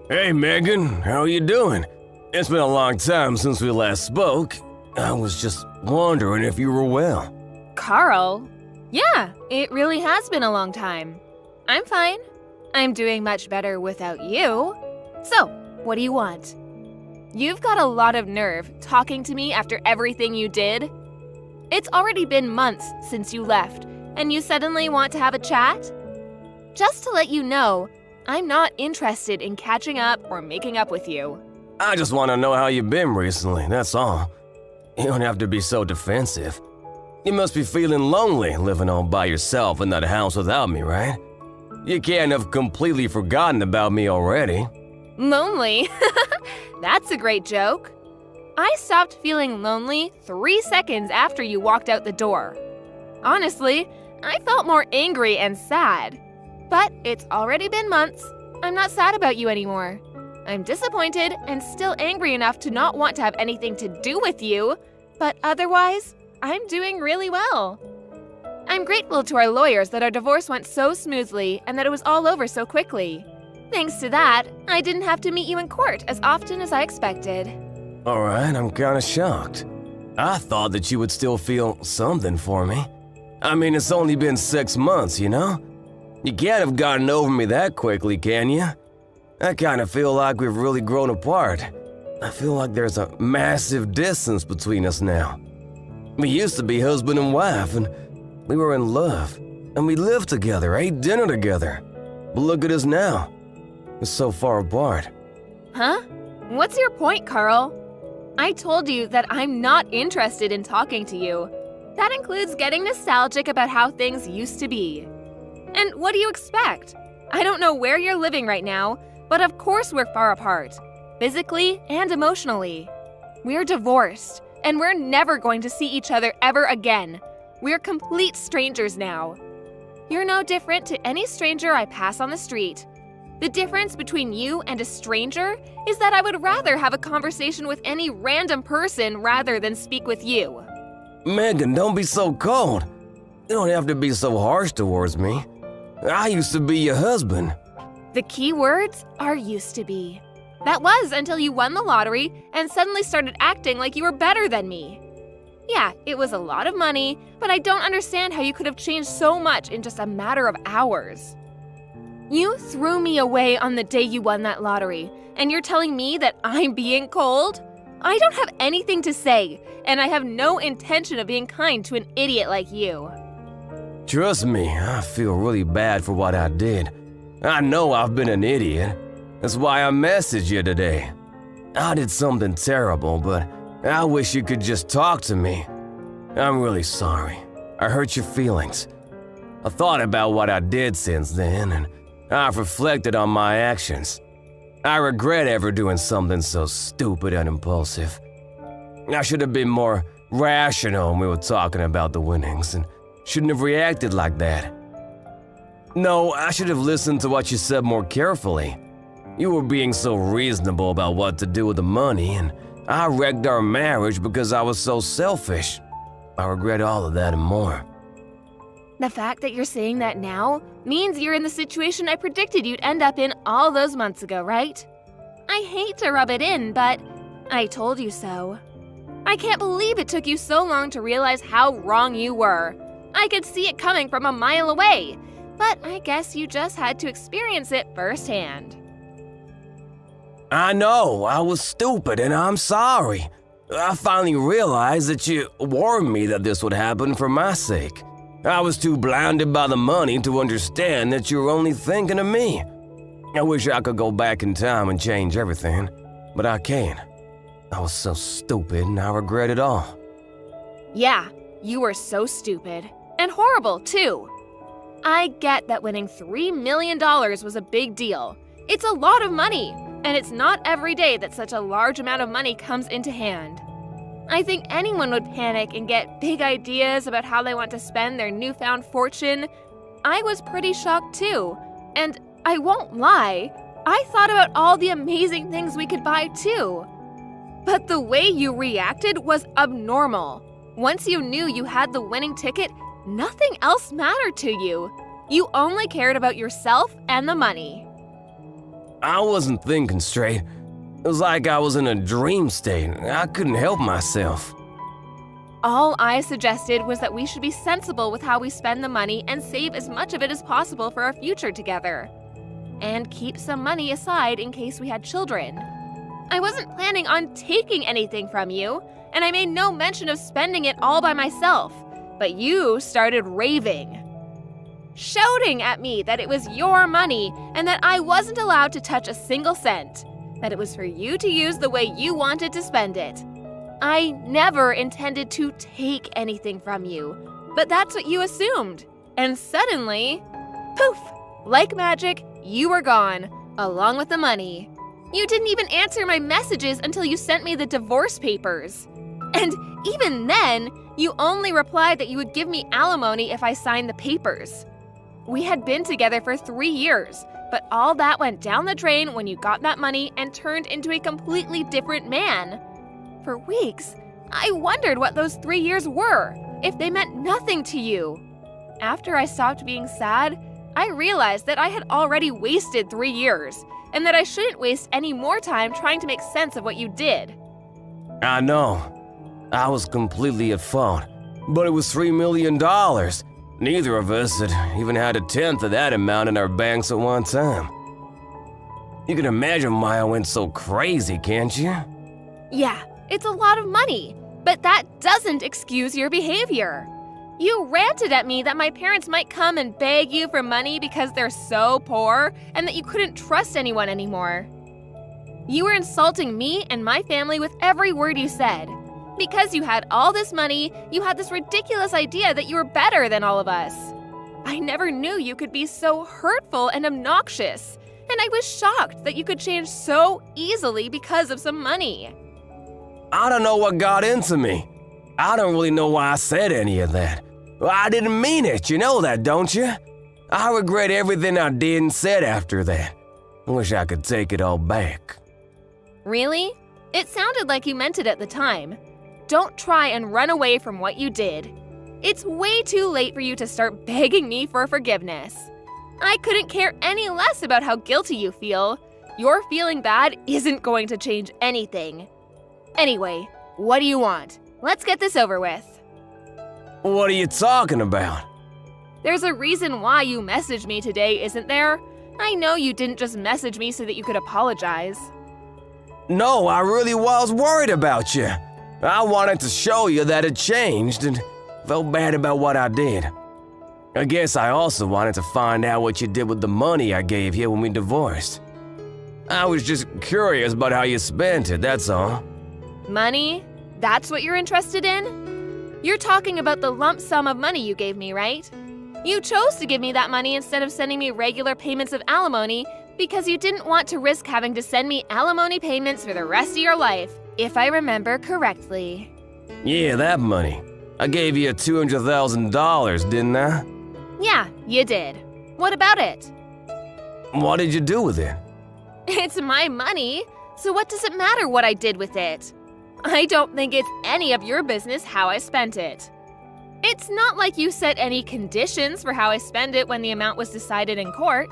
Hey Megan, how are you doing? It's been a long time since we last spoke. I was just wondering if you were well. Carl? Yeah, it really has been a long time. I'm fine. I'm doing much better without you. So, what do you want? You've got a lot of nerve talking to me after everything you did. It's already been months since you left, and you suddenly want to have a chat? Just to let you know, I'm not interested in catching up or making up with you. I just want to know how you've been recently, that's all. You don't have to be so defensive. You must be feeling lonely living all by yourself in that house without me, right? You can't have completely forgotten about me already. Lonely? That's a great joke. I stopped feeling lonely 3 seconds after you walked out the door. Honestly, I felt more angry and sad. But it's already been months. I'm not sad about you anymore. I'm disappointed and still angry enough to not want to have anything to do with you, but otherwise, I'm doing really well. I'm grateful to our lawyers that our divorce went so smoothly and that it was all over so quickly. Thanks to that, I didn't have to meet you in court as often as I expected. Alright, I'm kinda shocked. I thought that you would still feel something for me. I mean, it's only been 6 months, you know? You can't have gotten over me that quickly, can you? I kinda feel like we've really grown apart. I feel like there's a massive distance between us now. We used to be husband and wife, and we were in love, and we lived together, ate dinner together. But look at us now. We're so far apart. Huh? What's your point, Carl? I told you that I'm not interested in talking to you. That includes getting nostalgic about how things used to be. And what do you expect? I don't know where you're living right now, but of course we're far apart, physically and emotionally. We're divorced, and we're never going to see each other ever again. We're complete strangers now. You're no different to any stranger I pass on the street. The difference between you and a stranger is that I would rather have a conversation with any random person rather than speak with you. Megan, don't be so cold. You don't have to be so harsh towards me. I used to be your husband. The key words are used to be. That was until you won the lottery and suddenly started acting like you were better than me. Yeah, it was a lot of money, but I don't understand how you could have changed so much in just a matter of hours. You threw me away on the day you won that lottery, and you're telling me that I'm being cold? I don't have anything to say, and I have no intention of being kind to an idiot like you. Trust me, I feel really bad for what I did. I know I've been an idiot. That's why I messaged you today. I did something terrible, but I wish you could just talk to me. I'm really sorry. I hurt your feelings. I thought about what I did since then, and I've reflected on my actions. I regret ever doing something so stupid and impulsive. I should have been more rational when we were talking about the winnings, and shouldn't have reacted like that. No, I should have listened to what you said more carefully. You were being so reasonable about what to do with the money, and I wrecked our marriage because I was so selfish. I regret all of that and more. The fact that you're saying that now means you're in the situation I predicted you'd end up in all those months ago, right? I hate to rub it in, but I told you so. I can't believe it took you so long to realize how wrong you were. I could see it coming from a mile away, but I guess you just had to experience it firsthand. I know, I was stupid and I'm sorry. I finally realized that you warned me that this would happen for my sake. I was too blinded by the money to understand that you were only thinking of me. I wish I could go back in time and change everything, but I can't. I was so stupid and I regret it all. Yeah, you were so stupid. And horrible, too. I get that winning $3 million was a big deal. It's a lot of money, and it's not every day that such a large amount of money comes into hand. I think anyone would panic and get big ideas about how they want to spend their newfound fortune. I was pretty shocked too, and I won't lie, I thought about all the amazing things we could buy too. But the way you reacted was abnormal. Once you knew you had the winning ticket, nothing else mattered to you. You only cared about yourself and the money. I wasn't thinking straight. It was like I was in a dream state. I couldn't help myself. All I suggested was that we should be sensible with how we spend the money and save as much of it as possible for our future together. And keep some money aside in case we had children. I wasn't planning on taking anything from you, and I made no mention of spending it all by myself. But you started raving, shouting at me that it was your money and that I wasn't allowed to touch a single cent, that it was for you to use the way you wanted to spend it. I never intended to take anything from you, but that's what you assumed. And suddenly, poof, like magic, you were gone, along with the money. You didn't even answer my messages until you sent me the divorce papers. And even then, you only replied that you would give me alimony if I signed the papers. We had been together for 3 years, but all that went down the drain when you got that money and turned into a completely different man. For weeks, I wondered what those 3 years were, if they meant nothing to you. After I stopped being sad, I realized that I had already wasted 3 years, and that I shouldn't waste any more time trying to make sense of what you did. I know. I was completely at fault. But it was $3 million. Neither of us had even had a tenth of that amount in our banks at one time. You can imagine why I went so crazy, can't you? Yeah, it's a lot of money, but that doesn't excuse your behavior. You ranted at me that my parents might come and beg you for money because they're so poor and that you couldn't trust anyone anymore. You were insulting me and my family with every word you said. Because you had all this money, you had this ridiculous idea that you were better than all of us. I never knew you could be so hurtful and obnoxious, and I was shocked that you could change so easily because of some money. I don't know what got into me. I don't really know why I said any of that. I didn't mean it, you know that, don't you? I regret everything I did and said after that. I wish I could take it all back. Really? It sounded like you meant it at the time. Don't try and run away from what you did. It's way too late for you to start begging me for forgiveness. I couldn't care any less about how guilty you feel. Your feeling bad isn't going to change anything. Anyway, what do you want? Let's get this over with. What are you talking about? There's a reason why you messaged me today, isn't there? I know you didn't just message me so that you could apologize. No, I really was worried about you. I wanted to show you that it changed and felt bad about what I did. I guess I also wanted to find out what you did with the money I gave you when we divorced. I was just curious about how you spent it, that's all. Money? That's what you're interested in? You're talking about the lump sum of money you gave me, right? You chose to give me that money instead of sending me regular payments of alimony because you didn't want to risk having to send me alimony payments for the rest of your life, if I remember correctly. Yeah, that money. I gave you $200,000, didn't I? Yeah, you did. What about it? What did you do with it? It's my money, so what does it matter what I did with it? I don't think it's any of your business how I spent it. It's not like you set any conditions for how I spend it when the amount was decided in court.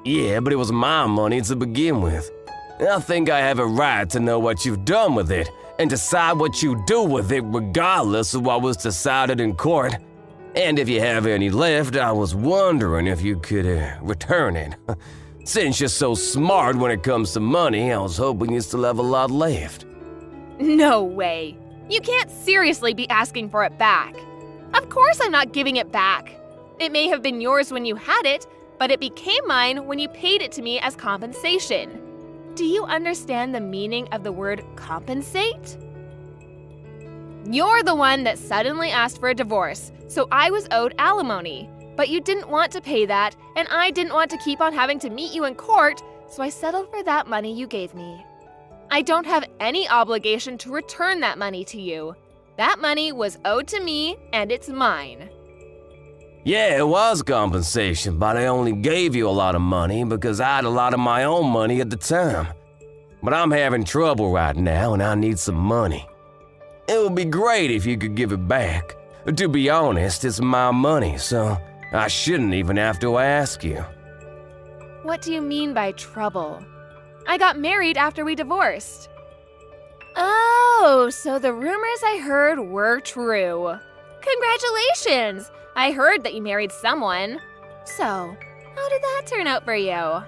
Yeah, but it was my money to begin with. I think I have a right to know what you've done with it and decide what you do with it regardless of what was decided in court. And if you have any left, I was wondering if you could return it. Since you're so smart when it comes to money, I was hoping you still have a lot left. No way. You can't seriously be asking for it back. Of course I'm not giving it back. It may have been yours when you had it, but it became mine when you paid it to me as compensation. Do you understand the meaning of the word compensate? You're the one that suddenly asked for a divorce, so I was owed alimony. But you didn't want to pay that, and I didn't want to keep on having to meet you in court, so I settled for that money you gave me. I don't have any obligation to return that money to you. That money was owed to me, and it's mine. Yeah, it was compensation, but I only gave you a lot of money because I had a lot of my own money at the time. But I'm having trouble right now, and I need some money. It would be great if you could give it back. To be honest, it's my money, so I shouldn't even have to ask you. What do you mean by trouble? I got married after we divorced. Oh, so the rumors I heard were true. Congratulations! I heard that you married someone. So, how did that turn out for you?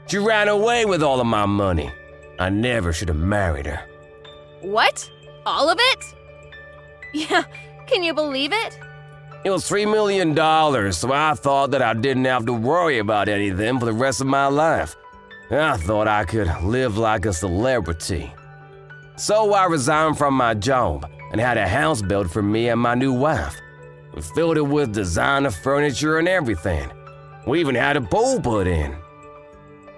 She ran away with all of my money. I never should have married her. What? All of it? Yeah, can you believe it? It was $3 million, so I thought that I didn't have to worry about anything for the rest of my life. I thought I could live like a celebrity. So I resigned from my job and had a house built for me and my new wife. We filled it with designer furniture and everything. We even had a pool put in.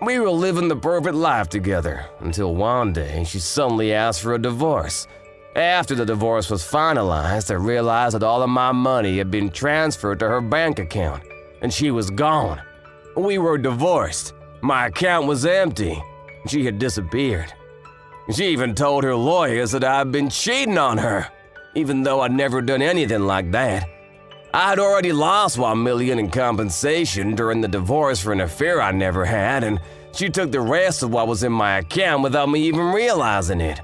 We were living the perfect life together until one day she suddenly asked for a divorce. After the divorce was finalized, I realized that all of my money had been transferred to her bank account, and she was gone. We were divorced. My account was empty. She had disappeared. She even told her lawyers that I had been cheating on her, even though I'd never done anything like that. I had already lost $1 million in compensation during the divorce for an affair I never had, and she took the rest of what was in my account without me even realizing it.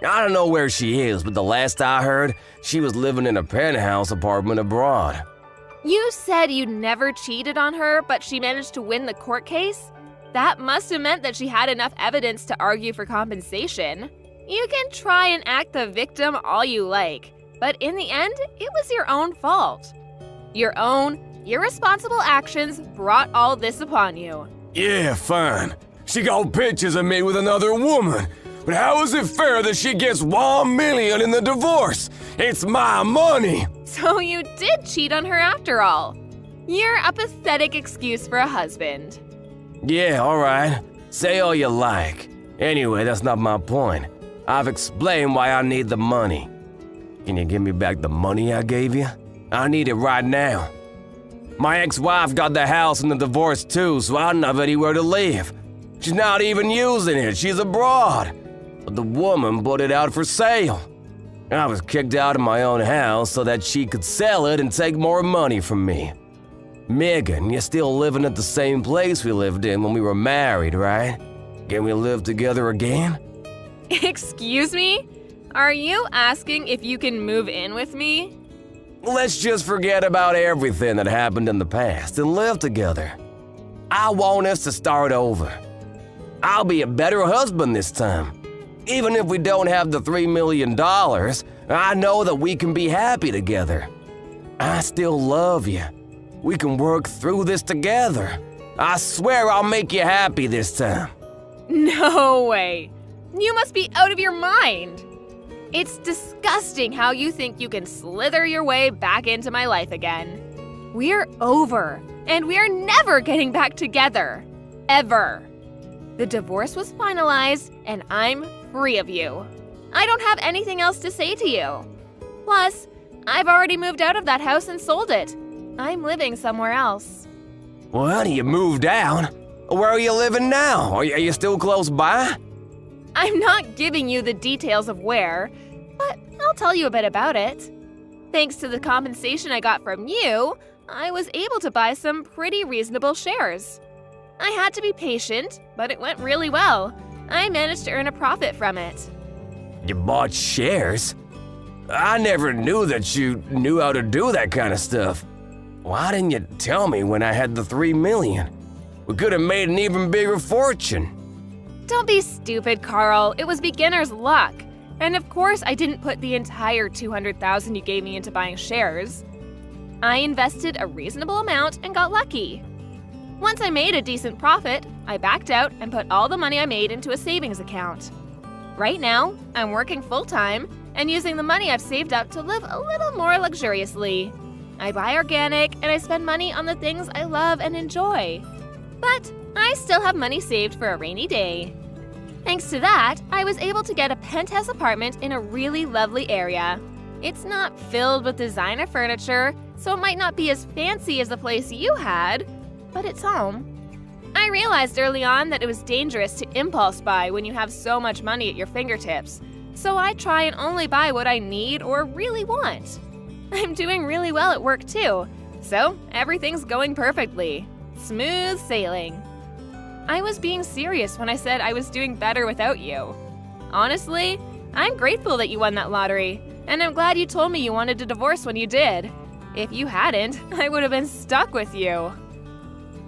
I don't know where she is, but the last I heard, she was living in a penthouse apartment abroad. You said you never cheated on her, but she managed to win the court case? That must have meant that she had enough evidence to argue for compensation. You can try and act the victim all you like, but in the end, it was your own fault. Your own irresponsible actions brought all this upon you. Yeah, fine. She got pictures of me with another woman. But how is it fair that she gets $1 million in the divorce? It's my money! So you did cheat on her after all. You're a pathetic excuse for a husband. Yeah, alright. Say all you like. Anyway, that's not my point. I've explained why I need the money. Can you give me back the money I gave you? I need it right now. My ex-wife got the house in the divorce too, so I don't have anywhere to live. She's not even using it, she's abroad. But the woman put it out for sale. I was kicked out of my own house so that she could sell it and take more money from me. Megan, you're still living at the same place we lived in when we were married, right? Can we live together again? Excuse me? Are you asking if you can move in with me? Let's just forget about everything that happened in the past and live together. I want us to start over. I'll be a better husband this time. Even if we don't have the $3 million, I know that we can be happy together. I still love you. We can work through this together. I swear I'll make you happy this time. No way. You must be out of your mind. It's disgusting how you think you can slither your way back into my life again. We're over, and we're never getting back together. Ever. The divorce was finalized, and I'm free of you. I don't have anything else to say to you. Plus, I've already moved out of that house and sold it. I'm living somewhere else. What, you moved out? Where are you living now? Are you still close by? I'm not giving you the details of where, but I'll tell you a bit about it. Thanks to the compensation I got from you, I was able to buy some pretty reasonable shares. I had to be patient, but it went really well. I managed to earn a profit from it. You bought shares? I never knew that you knew how to do that kind of stuff. Why didn't you tell me when I had the $3 million? We could have made an even bigger fortune. Don't be stupid, Carl. It was beginner's luck. And of course, I didn't put the entire $200,000 you gave me into buying shares. I invested a reasonable amount and got lucky. Once I made a decent profit, I backed out and put all the money I made into a savings account. Right now, I'm working full-time and using the money I've saved up to live a little more luxuriously. I buy organic and I spend money on the things I love and enjoy. But I still have money saved for a rainy day. Thanks to that, I was able to get a penthouse apartment in a really lovely area. It's not filled with designer furniture, so it might not be as fancy as the place you had, but it's home. I realized early on that it was dangerous to impulse buy when you have so much money at your fingertips, so I try and only buy what I need or really want. I'm doing really well at work too, so everything's going perfectly. Smooth sailing. I was being serious when I said I was doing better without you. Honestly, I'm grateful that you won that lottery, and I'm glad you told me you wanted a divorce when you did. If you hadn't, I would have been stuck with you.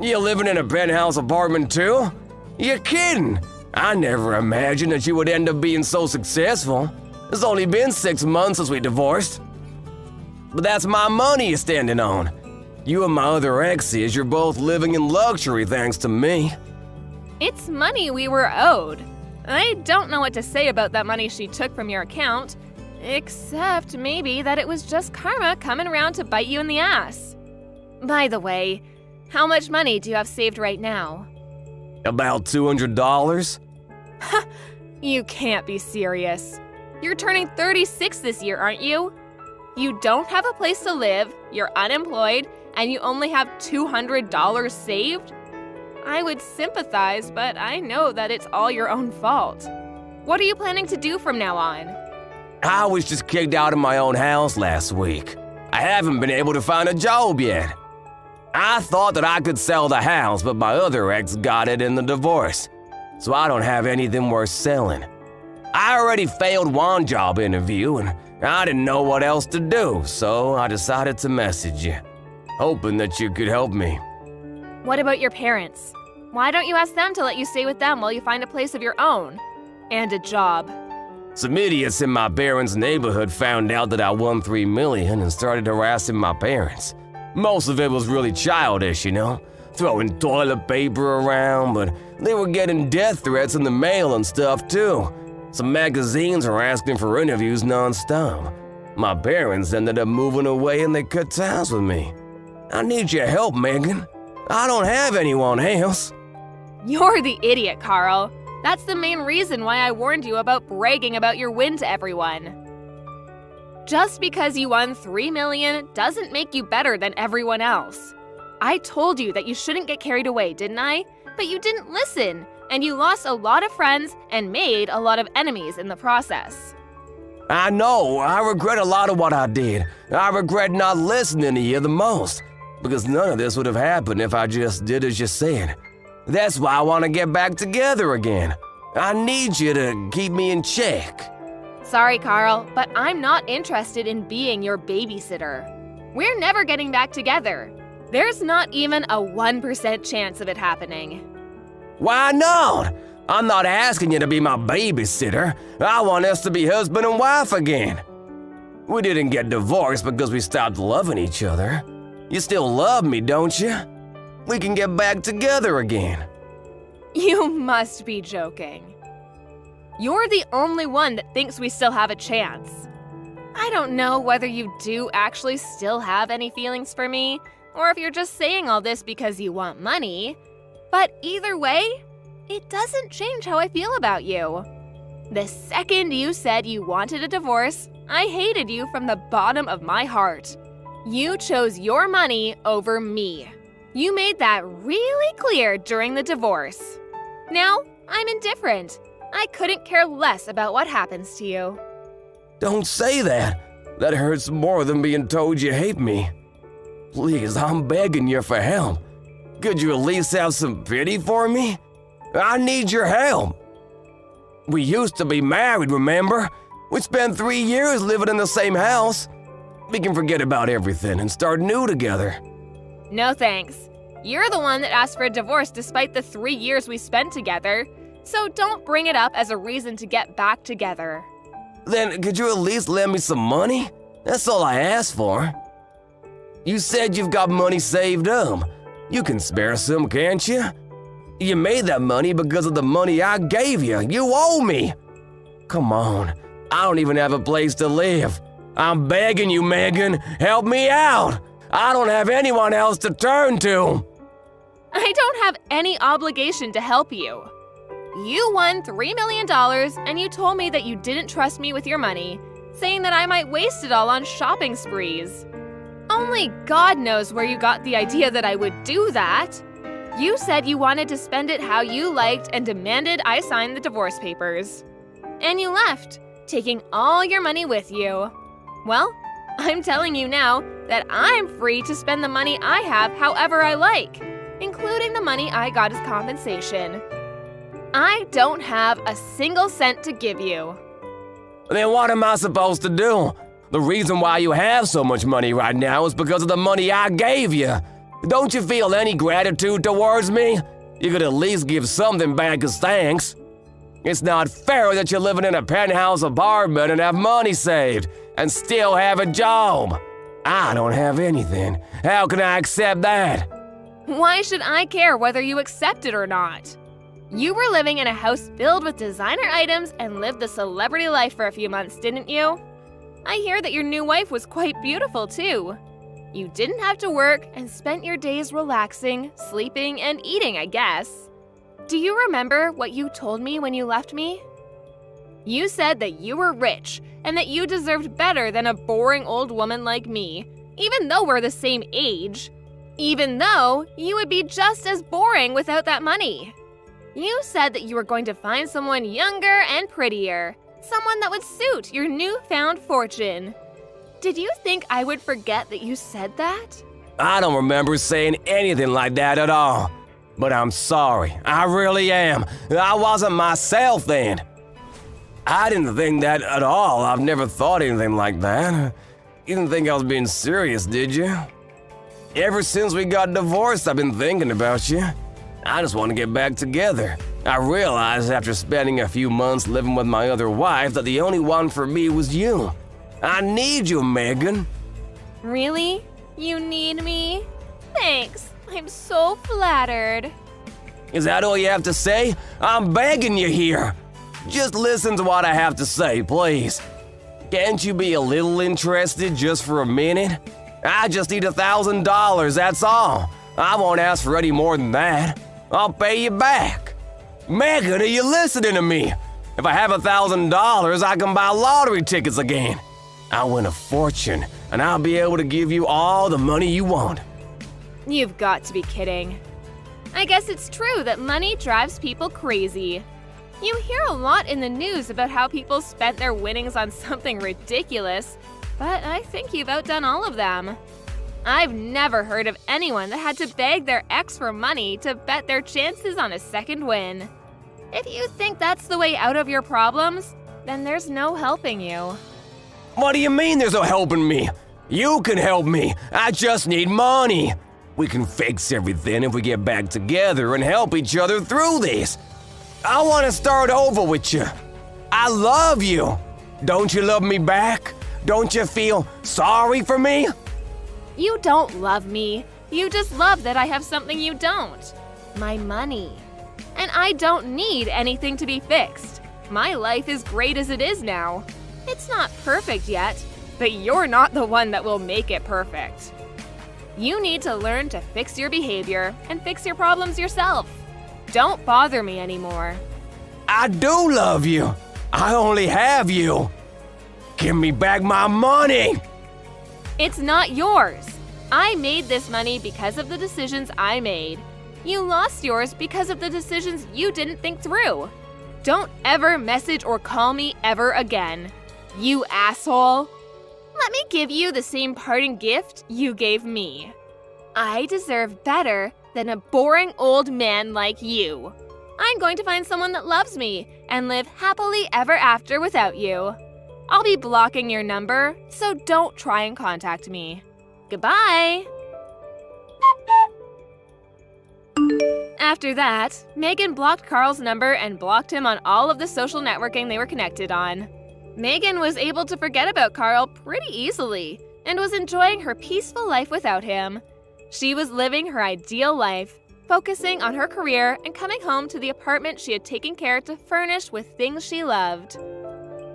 You living in a penthouse apartment too? You're kidding! I never imagined that you would end up being so successful. It's only been 6 months since we divorced. But that's my money you're standing on. You and my other exes, you're both living in luxury thanks to me. It's money we were owed. I don't know what to say about that money she took from your account, except maybe that it was just karma coming around to bite you in the ass. By the way, how much money do you have saved right now? About $200? You can't be serious. You're turning 36 this year, aren't you? You don't have a place to live, you're unemployed, and you only have $200 saved? I would sympathize, but I know that it's all your own fault. What are you planning to do from now on? I was just kicked out of my own house last week. I haven't been able to find a job yet. I thought that I could sell the house, but my other ex got it in the divorce, so I don't have anything worth selling. I already failed one job interview, and I didn't know what else to do, so I decided to message you, hoping that you could help me. What about your parents? Why don't you ask them to let you stay with them while you find a place of your own? And a job. Some idiots in my parents' neighborhood found out that I won $3 million and started harassing my parents. Most of it was really childish, you know, throwing toilet paper around, but they were getting death threats in the mail and stuff too. Some magazines were asking for interviews non-stop. My parents ended up moving away and they cut ties with me. I need your help, Megan. I don't have anyone else. You're the idiot, Carl. That's the main reason why I warned you about bragging about your win to everyone. Just because you won $3 million doesn't make you better than everyone else. I told you that you shouldn't get carried away, didn't I? But you didn't listen, and you lost a lot of friends and made a lot of enemies in the process. I know, I regret a lot of what I did. I regret not listening to you the most, because none of this would have happened if I just did as you said. That's why I want to get back together again. I need you to keep me in check. Sorry, Carl, but I'm not interested in being your babysitter. We're never getting back together. There's not even a 1% chance of it happening. Why not? I'm not asking you to be my babysitter. I want us to be husband and wife again. We didn't get divorced because we stopped loving each other. You still love me, don't you? We can get back together again. You must be joking. You're the only one that thinks we still have a chance. I don't know whether you do actually still have any feelings for me, or if you're just saying all this because you want money. But either way, it doesn't change how I feel about you. The second you said you wanted a divorce, I hated you from the bottom of my heart. You chose your money over me. You made that really clear during the divorce. Now, I'm indifferent. I couldn't care less about what happens to you. Don't say that. That hurts more than being told you hate me. Please, I'm begging you for help. Could you at least have some pity for me? I need your help. We used to be married, remember? We spent 3 years living in the same house. We can forget about everything and start new together. No thanks. You're the one that asked for a divorce despite the 3 years we spent together. So don't bring it up as a reason to get back together. Then could you at least lend me some money? That's all I asked for. You said you've got money saved up. You can spare some, can't you? You made that money because of the money I gave you. You owe me. Come on, I don't even have a place to live. I'm begging you, Megan, help me out. I don't have anyone else to turn to. I don't have any obligation to help you. You won $3 million and you told me that you didn't trust me with your money, saying that I might waste it all on shopping sprees. Only God knows where you got the idea that I would do that. You said you wanted to spend it how you liked and demanded I sign the divorce papers. And you left, taking all your money with you. Well, I'm telling you now that I'm free to spend the money I have however I like. including the money I got as compensation. I don't have a single cent to give you. Then what am I supposed to do? The reason why you have so much money right now is because of the money I gave you. Don't you feel any gratitude towards me? You could at least give something back as thanks. It's not fair that you're living in a penthouse apartment and have money saved and still have a job. I don't have anything. How can I accept that? Why should I care whether you accept it or not? You were living in a house filled with designer items and lived the celebrity life for a few months, didn't you? I hear that your new wife was quite beautiful, too. You didn't have to work and spent your days relaxing, sleeping, and eating, I guess. Do you remember what you told me when you left me? You said that you were rich and that you deserved better than a boring old woman like me, even though we're the same age. Even though you would be just as boring without that money. You said that you were going to find someone younger and prettier, someone that would suit your newfound fortune. Did you think I would forget that you said that? I don't remember saying anything like that at all. But I'm sorry, I really am. I wasn't myself then. I didn't think that at all. I've never thought anything like that. You didn't think I was being serious, did you? Ever since we got divorced, I've been thinking about you. I just want to get back together. I realized after spending a few months living with my other wife that the only one for me was you. I need you, Megan. Really? You need me? Thanks. I'm so flattered. Is that all you have to say? I'm begging you here. Just listen to what I have to say, please. Can't you be a little interested just for a minute? I just need $1,000, that's all. I won't ask for any more than that. I'll pay you back. Megan, are you listening to me? If I have $1,000, I can buy lottery tickets again. I'll win a fortune, and I'll be able to give you all the money you want. You've got to be kidding. I guess it's true that money drives people crazy. You hear a lot in the news about how people spent their winnings on something ridiculous, but I think you've outdone all of them. I've never heard of anyone that had to beg their ex for money to bet their chances on a second win. If you think that's the way out of your problems, then there's no helping you. What do you mean there's no helping me? You can help me. I just need money. We can fix everything if we get back together and help each other through this. I want to start over with you. I love you. Don't you love me back? Don't you feel sorry for me? You don't love me. You just love that I have something you don't. My money. And I don't need anything to be fixed. My life is great as it is now. It's not perfect yet, but you're not the one that will make it perfect. You need to learn to fix your behavior and fix your problems yourself. Don't bother me anymore. I do love you. I only have you. Give me back my money. It's not yours. I made this money because of the decisions I made. You lost yours because of the decisions you didn't think through. Don't ever message or call me ever again. You asshole. Let me give you the same parting gift you gave me. I deserve better than a boring old man like you. I'm going to find someone that loves me and live happily ever after without you. I'll be blocking your number, so don't try and contact me. Goodbye! After that, Megan blocked Carl's number and blocked him on all of the social networking they were connected on. Megan was able to forget about Carl pretty easily and was enjoying her peaceful life without him. She was living her ideal life, focusing on her career and coming home to the apartment she had taken care to furnish with things she loved.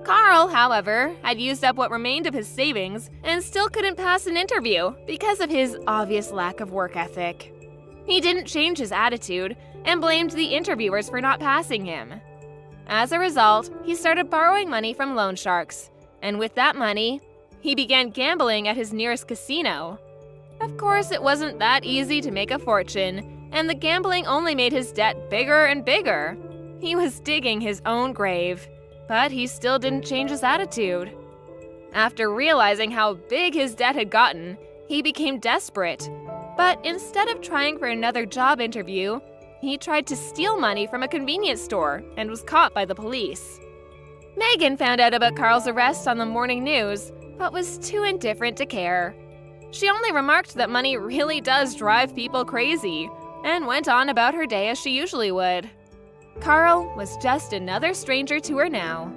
Carl, however, had used up what remained of his savings and still couldn't pass an interview because of his obvious lack of work ethic. He didn't change his attitude and blamed the interviewers for not passing him. As a result, he started borrowing money from loan sharks, and with that money, he began gambling at his nearest casino. Of course, it wasn't that easy to make a fortune, and the gambling only made his debt bigger and bigger. He was digging his own grave, but he still didn't change his attitude. After realizing how big his debt had gotten, he became desperate. But instead of trying for another job interview, he tried to steal money from a convenience store and was caught by the police. Megan found out about Carl's arrest on the morning news, but was too indifferent to care. She only remarked that money really does drive people crazy, and went on about her day as she usually would. Carl was just another stranger to her now.